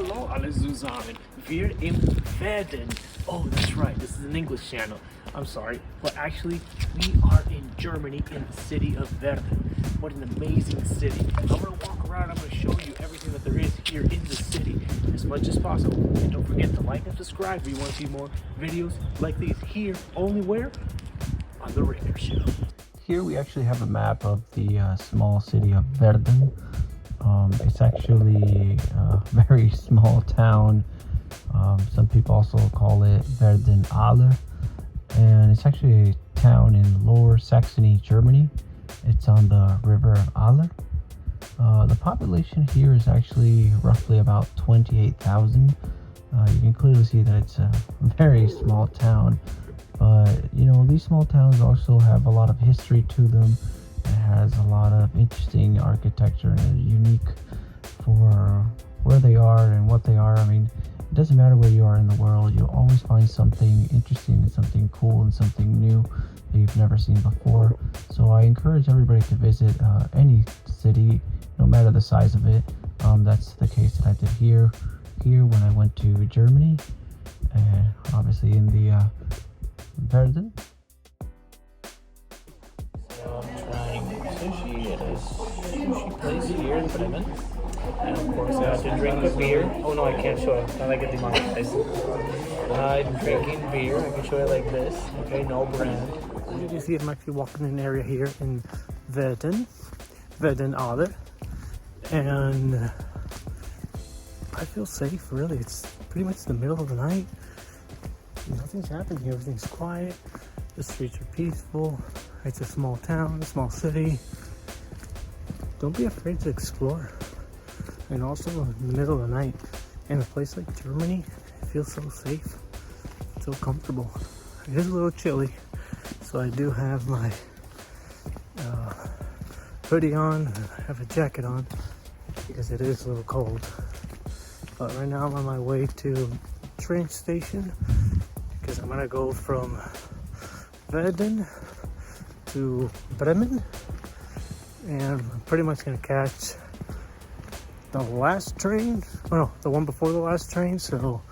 Hallo alle zusammen. Wir im Verden. Oh, that's right. This is an English channel. I'm sorry, but actually, we are in Germany in the city of Verden. What an amazing city. I'm gonna walk around, I'm gonna show you everything that there is here in the city as much as possible. And don't forget to like and subscribe if you want to see more videos like these here, only where? On the Richter Show. Here we actually have a map of the small city of Verden. It's actually a very small town. Some people also call it Verden Aller. And it's actually a town in Lower Saxony, Germany. It's on the river Aller. The population here is actually roughly about 28,000. You can clearly see that it's a very small town. But, you know, these small towns also have a lot of history to them. It has a lot of interesting architecture and unique for where they are and what they are. I mean, it doesn't matter where you are in the world, you'll always find something interesting and something cool and something new that you've never seen before. So I encourage everybody to visit any city, no matter the size of it. That's the case that I did here when I went to Germany, and obviously in the Verden. So I'm trying sushi at a sushi place here in Bremen. And of course I have to drink a beer. Oh no, I can't show it. I get demonetized. I'm drinking beer. I can show it like this. Okay, no brand. As you can see, I'm actually walking in an area here in Verden Aller. And I feel safe, really. It's pretty much the middle of the night. Nothing's happening here. Everything's quiet. The streets are peaceful. It's a small town, a small city. Don't be afraid to explore. And also in the middle of the night, in a place like Germany, it feels so safe, so comfortable. It is a little chilly, so I do have my hoodie on. I have a jacket on because it is a little cold. But right now I'm on my way to the train station because I'm gonna go from Verden to Bremen, and I'm pretty much gonna catch the last train, the one before the last train. So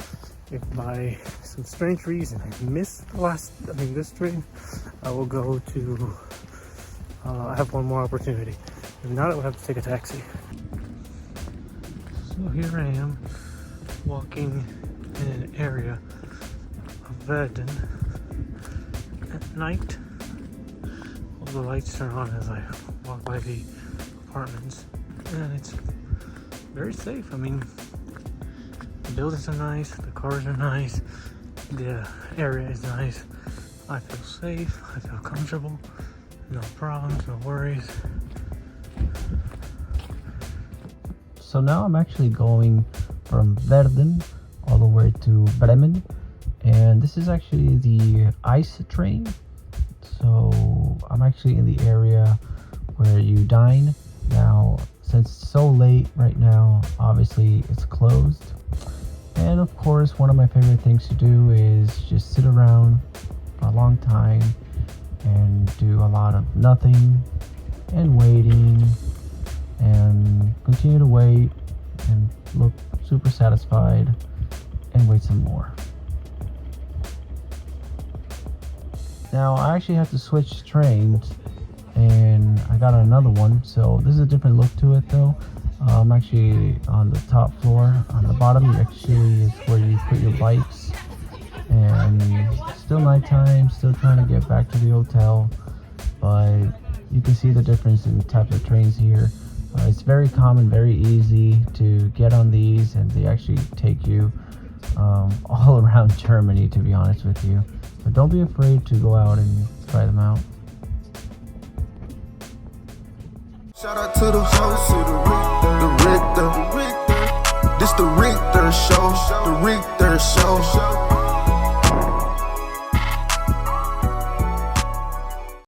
if by some strange reason I miss this train, I will go to, I have one more opportunity. If not, I will have to take a taxi. So here I am, walking in an area of Verden at night. All the lights turn on as I walk by the apartments, and it's very safe. I mean, the buildings are nice, the cars are nice, the area is nice. I feel safe, I feel comfortable, no problems, no worries. So now I'm actually going from Verden all the way to Bremen, and this is actually the ice train. So I'm actually in the area where you dine. Now, since it's so late right now, obviously it's closed. And of course, one of my favorite things to do is just sit around for a long time and do a lot of nothing and waiting and continue to wait and look super satisfied and wait some more. Now I actually have to switch trains and I got another one, so this is a different look to it though. I'm actually on the top floor. On the bottom actually is where you put your bikes, and still nighttime, still trying to get back to the hotel, but you can see the difference in the types of trains here. It's very common, very easy to get on these, and they actually take you all around Germany, to be honest with you. So don't be afraid to go out and try them out. Shout out to the host, to the Richter. This the Richter show, the Richter show.